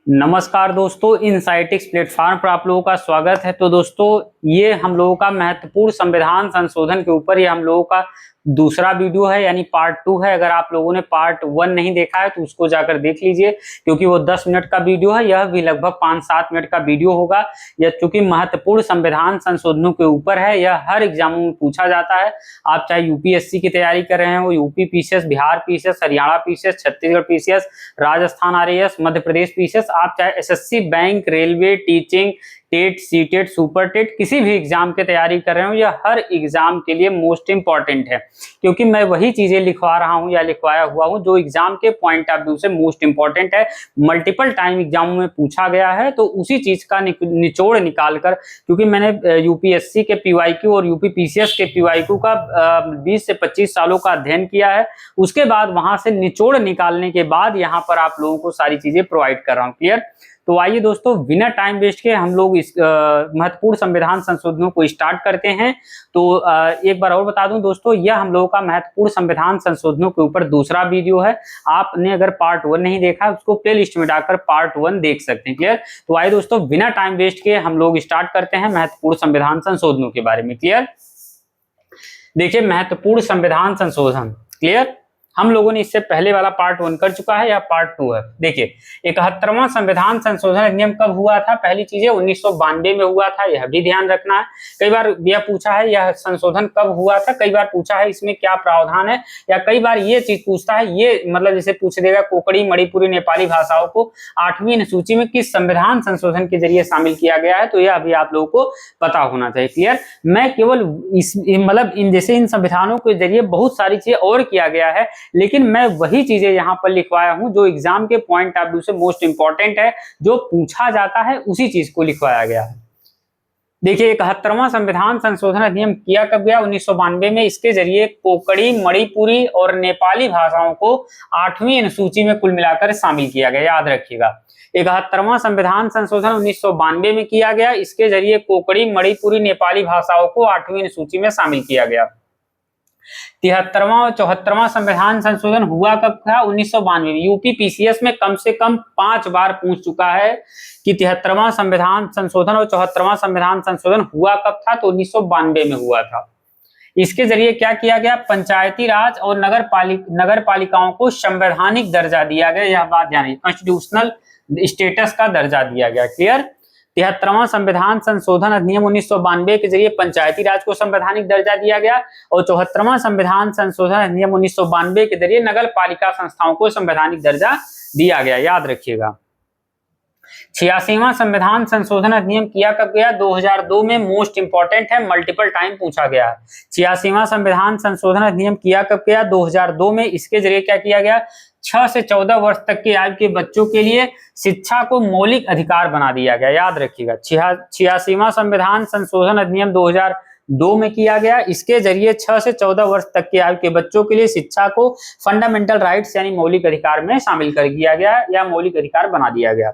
नमस्कार दोस्तों, इनसाइटिक्स प्लेटफॉर्म पर आप लोगों का स्वागत है। तो दोस्तों, ये हम लोगों का महत्वपूर्ण संविधान संशोधन के ऊपर ये हम लोगों का दूसरा वीडियो है, यानी पार्ट 2 है। अगर आप लोगों ने पार्ट 1 नहीं देखा है तो उसको जाकर देख लीजिए, क्योंकि वो 10 मिनट का वीडियो है। यह भी लगभग 5-7 मिनट का वीडियो होगा। यह चूंकि महत्वपूर्ण संविधान संशोधनों के ऊपर है, यह हर एग्जामों में पूछा जाता है। आप चाहे यूपीएससी की तैयारी कर रहे हो, UP PCS, Bihar PCS, Haryana PCS, Chhattisgarh PCS, Rajasthan RAS, Madhya Pradesh PCS, आप चाहे SSC, bank, railway, teaching, TET, CTET, super TET, किसी भी एग्जाम की तैयारी कर रहे हो, यह हर एग्जाम के लिए मोस्ट इंपॉर्टेंट है। क्योंकि मैं वही चीजें लिखवा रहा हूं या लिखवाया हुआ हूं जो एग्जाम के पॉइंट ऑफ व्यू से मोस्ट इंपॉर्टेंट है, मल्टीपल टाइम एग्जामों में पूछा गया है। तो उसी चीज का निचोड़ निकालकर, क्योंकि मैंने यूपीएससी के पीवाईक्यू और यूपी पीसीएस के पीवाईक्यू का 20 से 25 सालों का अध्ययन किया है। उसके बाद वहां से निचोड़ निकालने के बाद यहाँ पर आप लोगों को सारी चीजें प्रोवाइड कर रहा हूँ। क्लियर? तो आइए दोस्तों, बिना टाइम वेस्ट के हम लोग इस महत्वपूर्ण संविधान संशोधनों को स्टार्ट करते हैं। तो एक बार और बता दूं दोस्तों, यह हम लोगों का महत्वपूर्ण संविधान संशोधनों के ऊपर दूसरा वीडियो है। आपने अगर पार्ट 1 नहीं देखा, उसको प्ले लिस्ट में डालकर पार्ट 1 देख सकते हैं। क्लियर? तो आइए दोस्तों, बिना टाइम वेस्ट के हम लोग स्टार्ट करते हैं महत्वपूर्ण संविधान संशोधनों के बारे में। क्लियर? देखिए, महत्वपूर्ण संविधान संशोधन। क्लियर? हम लोगों ने इससे पहले वाला पार्ट 1 कर चुका है, या पार्ट 2 है। देखिए, 71वां संविधान संशोधन अधिनियम कब हुआ था? पहली चीज है 1992 में हुआ था, यह भी ध्यान रखना है। कई बार यह पूछा है यह संशोधन कब हुआ था, कई बार पूछा है इसमें क्या प्रावधान है, या कई बार ये चीज पूछता है, ये मतलब जैसे पूछ देगा कोंकणी, मणिपुरी, नेपाली भाषाओं को 8वीं अनुसूची में किस संविधान संशोधन के जरिए शामिल किया गया है, तो यह अभी आप लोगों को पता होना चाहिए। क्लियर? मैं केवल इस मतलब इन संविधानों के जरिए बहुत सारी चीजें और किया गया है, लेकिन मैं वही चीजें यहां पर लिखवाया हूं जो एग्जाम के पॉइंट ऑफ व्यू से मोस्ट इंपॉर्टेंट है, जो पूछा जाता है उसी चीज को लिखवाया गया है। देखिए, 71वां संविधान संशोधन अधिनियम किया कब गया? 1992 में। इसके जरिए कोंकणी, मणिपुरी और नेपाली भाषाओं को 8वीं अनुसूची में कुल मिलाकर शामिल किया गया। याद रखिएगा, 71वां संविधान संशोधन 1992 में किया गया। इसके जरिए कोंकणी, मणिपुरी, नेपाली भाषाओं को 8वीं अनुसूची में शामिल किया गया। 73वां और 74वां संविधान संशोधन हुआ कब था? 1992 में। यूपी पीसीएस में कम से कम 5 बार पूछ चुका है कि 73वां संविधान संशोधन और 74वां संविधान संशोधन हुआ कब था, तो 1992 में हुआ था। इसके जरिए क्या किया गया? पंचायती राज और नगर पालिकाओं को संवैधानिक दर्जा दिया गया। यह बात ध्यान रखिए, कॉन्स्टिट्यूशनल स्टेटस का दर्जा दिया गया। क्लियर? 73वां संविधान संशोधन अधिनियम 1992 के जरिए पंचायती राज को संवैधानिक दर्जा दिया गया, और 74वां संविधान संशोधन अधिनियम 1992 के जरिए नगर पालिका संस्थाओं को संवैधानिक दर्जा दिया गया। याद रखिएगा। 86वां संविधान संशोधन अधिनियम किया कब गया? 2002 में। मोस्ट इंपॉर्टेंट है, मल्टीपल टाइम पूछा गया है। 86वां संविधान संशोधन अधिनियम किया कब गया? 2002 में। इसके जरिए क्या किया गया? 6 से 14 वर्ष तक की आयु के बच्चों के लिए शिक्षा को मौलिक अधिकार बना दिया गया। याद रखिएगा, 86वां संविधान संशोधन अधिनियम 2002 में किया गया। इसके जरिए 6 से 14 वर्ष तक की आयु के बच्चों के लिए शिक्षा को फंडामेंटल राइट्स यानी मौलिक अधिकार में शामिल कर दिया गया, या मौलिक अधिकार बना दिया गया।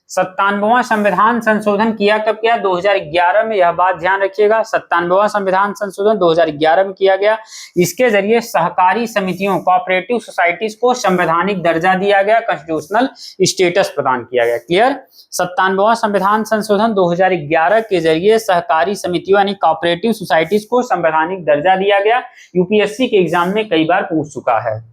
97वां संविधान संशोधन किया कब गया? 2011 में। यह बात ध्यान रखिएगा, 97वां संविधान संशोधन 2011 में किया गया। इसके जरिए सहकारी समितियों, कोऑपरेटिव सोसाइटीज को संवैधानिक दर्जा दिया गया, कॉन्स्टिट्यूशनल स्टेटस प्रदान किया गया। क्लियर? 97वां संविधान संशोधन 2011 के जरिए सहकारी समितियों यानी कोऑपरेटिव सोसाइटीज को संवैधानिक दर्जा दिया गया। यूपीएससी के एग्जाम में कई बार पूछ चुका है।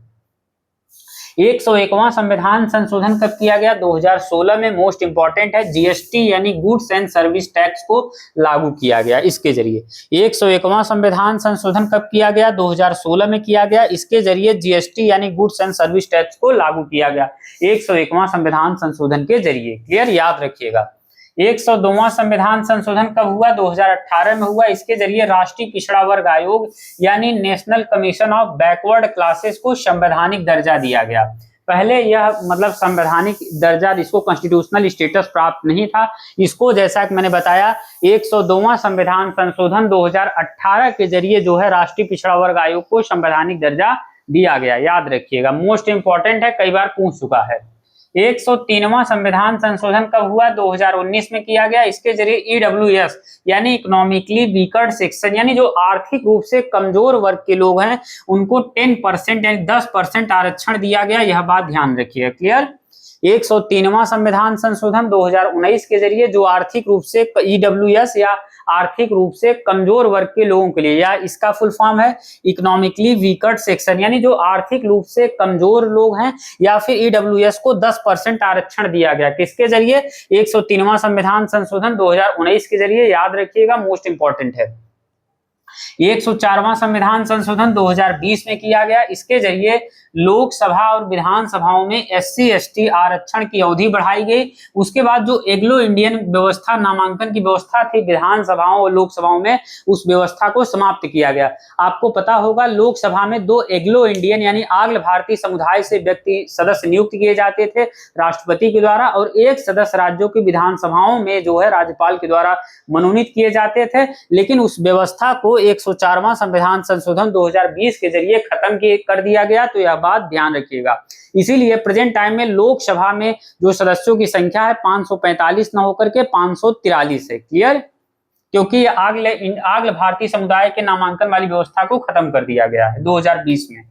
101वां संविधान संशोधन कब किया गया? 2016 में। मोस्ट इंपॉर्टेंट है, जीएसटी यानी गुड्स एंड सर्विस टैक्स को लागू किया गया इसके जरिए। 101वां संविधान संशोधन कब किया गया? 2016 में किया गया। इसके जरिए जीएसटी यानी गुड्स एंड सर्विस टैक्स को लागू किया गया 101वां संविधान संशोधन के जरिए। क्लियर? याद रखिएगा। 102वां संविधान संशोधन कब हुआ? 2018 में हुआ। इसके जरिए राष्ट्रीय पिछड़ा वर्ग आयोग यानी national commission of backward classes को संवैधानिक दर्जा दिया गया। पहले यह मतलब संवैधानिक दर्जा, इसको कॉन्स्टिट्यूशनल स्टेटस प्राप्त नहीं था। इसको जैसा कि मैंने बताया, 102वां संविधान संशोधन 2018 के जरिए जो है राष्ट्रीय पिछड़ा वर्ग आयोग को संवैधानिक दर्जा दिया गया। याद रखिएगा, मोस्ट इंपॉर्टेंट है, कई बार पूछ चुका है। 103वां संविधान संशोधन कब हुआ? 2019 में किया गया। इसके जरिए ईडब्ल्यूएस यानी इकोनॉमिकली वीकर सेक्शन यानी जो आर्थिक रूप से कमजोर वर्ग के लोग हैं उनको 10% यानी 10% आरक्षण दिया गया। यह बात ध्यान रखिए। क्लियर? 103वां संविधान संशोधन 2019 के जरिए जो आर्थिक रूप से ईडब्ल्यूएस या आर्थिक रूप से कमजोर वर्ग के लोगों के लिए, या इसका फुल फॉर्म है इकोनॉमिकली वीकर सेक्शन, यानी जो आर्थिक रूप से कमजोर लोग हैं, या फिर ईडब्ल्यूएस को 10% आरक्षण दिया गया। किसके जरिए? 103वां संविधान संशोधन 2019 के जरिए। याद रखिएगा, मोस्ट इंपॉर्टेंट है। 104वां संविधान संशोधन 2020 में किया गया। इसके जरिए लोकसभा और विधानसभाओं में एससी एसटी आरक्षण की अवधि बढ़ाई गई। उसके बाद जो एग्लो इंडियन व्यवस्था, नामांकन की व्यवस्था थी विधानसभाओं और लोकसभाओं में, उस व्यवस्था को समाप्त किया गया। आपको पता होगा लोकसभा में 2 एग्लो इंडियन यानी आंग्ल भारतीय समुदाय से व्यक्ति सदस्य नियुक्त किए जाते थे राष्ट्रपति के द्वारा, और 1 सदस्य राज्यों की विधानसभाओं में जो है राज्यपाल के द्वारा मनोनीत किए जाते थे। लेकिन उस व्यवस्था को 104वां संविधान संशोधन 2020 के जरिए खत्म कर दिया गया। तो यह बात ध्यान रखिएगा। इसीलिए प्रेजेंट टाइम में लोकसभा में जो सदस्यों की संख्या है 545 न होकर के 543 है। क्लियर? क्योंकि आंग्ल भारतीय समुदाय के नामांकन वाली व्यवस्था को खत्म कर दिया गया है 2020 में।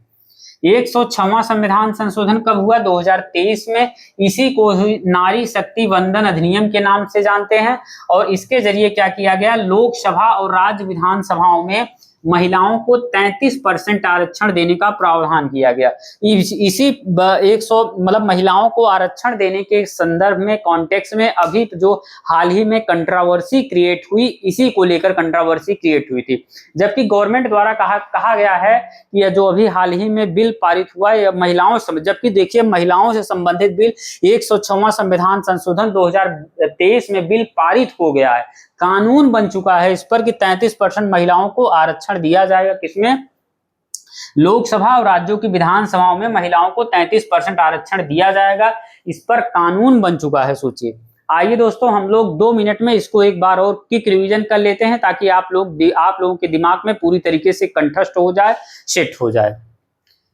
106वां संविधान संशोधन कब हुआ? 2023 में। इसी को नारी शक्ति वंदन अधिनियम के नाम से जानते हैं। और इसके जरिए क्या किया गया? लोकसभा और राज्य विधानसभाओं में महिलाओं को 33% आरक्षण देने का प्रावधान किया गया। इसी 100 मतलब महिलाओं को आरक्षण देने के संदर्भ में, कॉन्टेक्स्ट में अभी जो हाल ही में कंट्रोवर्सी क्रिएट हुई, इसी को लेकर कंट्रोवर्सी क्रिएट हुई थी। जबकि गवर्नमेंट द्वारा कहा गया है कि जो अभी हाल ही में बिल पारित हुआ है महिलाओं से, जबकि देखिए महिलाओं से संबंधित बिल 106वां संविधान संशोधन 2023 में बिल पारित हो गया है, कानून बन चुका है इस पर कि 33% महिलाओं को आरक्षण दिया जाएगा। किसमें? लोकसभा और राज्यों की विधानसभाओं में महिलाओं को 33% आरक्षण दिया जाएगा। इस पर कानून बन चुका है। सोचिए। आइए दोस्तों, हम लोग 2 मिनट में इसको एक बार और क्विक रिवीजन कर लेते हैं, ताकि आप लोगों के दिमाग में पूरी तरीके से कंठस्थ हो जाए, सेट हो जाए।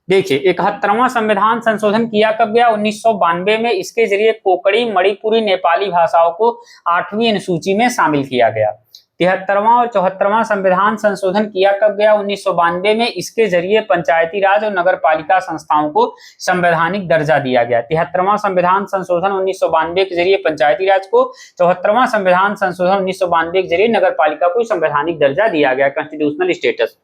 देखिए, 71वां संविधान संशोधन किया कब गया? 1992 में। इसके जरिए कोंकणी, मणिपुरी, नेपाली भाषाओं को 8वीं अनुसूची में शामिल किया गया। 73वां और 74वां संविधान संशोधन किया कब गया? 1992 में। इसके जरिए पंचायती राज और नगर पालिका संस्थाओं को संवैधानिक दर्जा दिया गया। 73वां संविधान संशोधन 1992 के जरिए पंचायती राज को, 74वां संविधान संशोधन 1992 के जरिए नगर पालिका को संवैधानिक दर्जा दिया गया, कॉन्स्टिट्यूशनल स्टेटस।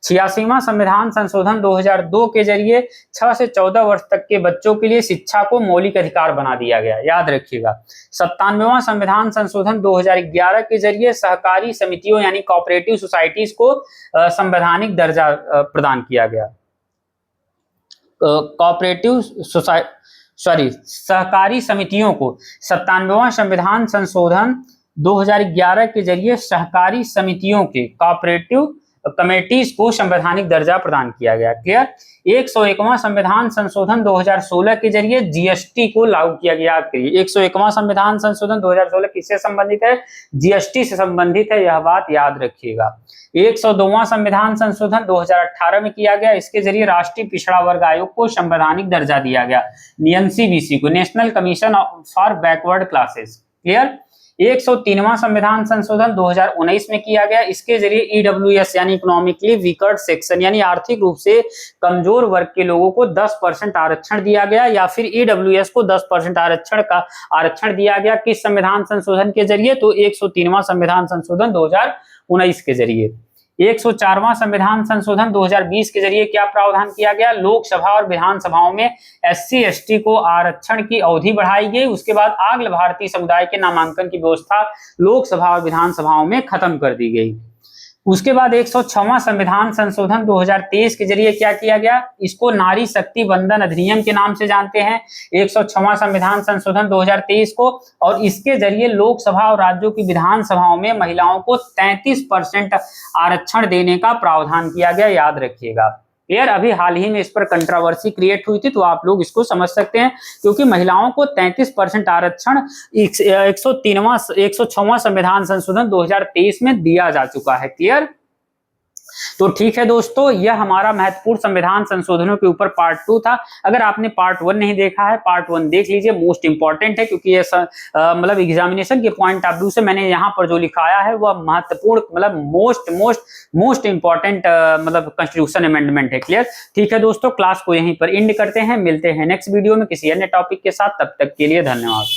86वां संविधान संशोधन 2002 के जरिए 6 से 14 वर्ष तक के बच्चों के लिए शिक्षा को मौलिक अधिकार बना दिया गया। याद रखिएगा। 97वां संविधान संशोधन 2011 के जरिए सहकारी समितियों यानी कोऑपरेटिव सोसाइटीज को संवैधानिक दर्जा प्रदान किया गया। सहकारी समितियों को 97वां संविधान संशोधन 2011 के जरिए सहकारी समितियों के कोऑपरेटिव कमेटीज को संवैधानिक दर्जा प्रदान किया गया। क्लियर? 101वां संविधान संशोधन 2016 के जरिए जीएसटी को लागू किया गया। 101वां संविधान संशोधन 2016 किससे संबंधित है? जीएसटी से संबंधित है, यह बात याद रखिएगा। 102वां संविधान संशोधन 2018 में किया गया। इसके जरिए राष्ट्रीय पिछड़ा वर्ग आयोग को संवैधानिक दर्जा दिया गया, एनसीबीसी को, National Commission for Backward Classes. Clear? 103वां संविधान संशोधन 2019 में किया गया। इसके जरिए ईडब्ल्यूएस यानी इकोनॉमिकली वीकर सेक्शन यानी आर्थिक रूप से कमजोर वर्ग के लोगों को 10% आरक्षण दिया गया, या फिर ईडब्ल्यूएस को 10% आरक्षण दिया गया। किस संविधान संशोधन के जरिए? तो 103वां संविधान संशोधन 2019 के जरिए। 104वां संविधान संशोधन 2020 के जरिए क्या प्रावधान किया गया? लोकसभा और विधानसभाओं में एससी एसटी को आरक्षण की अवधि बढ़ाई गई। उसके बाद आंग्ल भारतीय समुदाय के नामांकन की व्यवस्था लोकसभा और विधानसभाओं में खत्म कर दी गई। उसके बाद 106वां संविधान संशोधन 2023 के जरिए क्या किया गया? इसको नारी शक्ति वंदन अधिनियम के नाम से जानते हैं, 106वां संविधान संशोधन 2023 को। और इसके जरिए लोकसभा और राज्यों की विधानसभाओं में महिलाओं को 33% आरक्षण देने का प्रावधान किया गया। याद रखिएगा। क्लियर? अभी हाल ही में इस पर कंट्रोवर्सी क्रिएट हुई थी, तो आप लोग इसको समझ सकते हैं, क्योंकि महिलाओं को 33% आरक्षण 106वां संविधान संशोधन 2023 में दिया जा चुका है। क्लियर? तो ठीक है दोस्तों, यह हमारा महत्वपूर्ण संविधान संशोधनों के ऊपर पार्ट 2 था। अगर आपने पार्ट 1 नहीं देखा है, पार्ट 1 देख लीजिए, मोस्ट इंपॉर्टेंट है, क्योंकि ये मतलब एग्जामिनेशन के पॉइंट ऑफ व्यू से मैंने यहाँ पर जो लिखाया है वह महत्वपूर्ण मतलब मोस्ट इंपॉर्टेंट मतलब कॉन्स्टिट्यूशन अमेंडमेंट है। क्लियर? ठीक है दोस्तों, क्लास को यहीं पर एंड करते हैं, मिलते हैं नेक्स्ट वीडियो में किसी अन्य टॉपिक के साथ। तब तक के लिए धन्यवाद।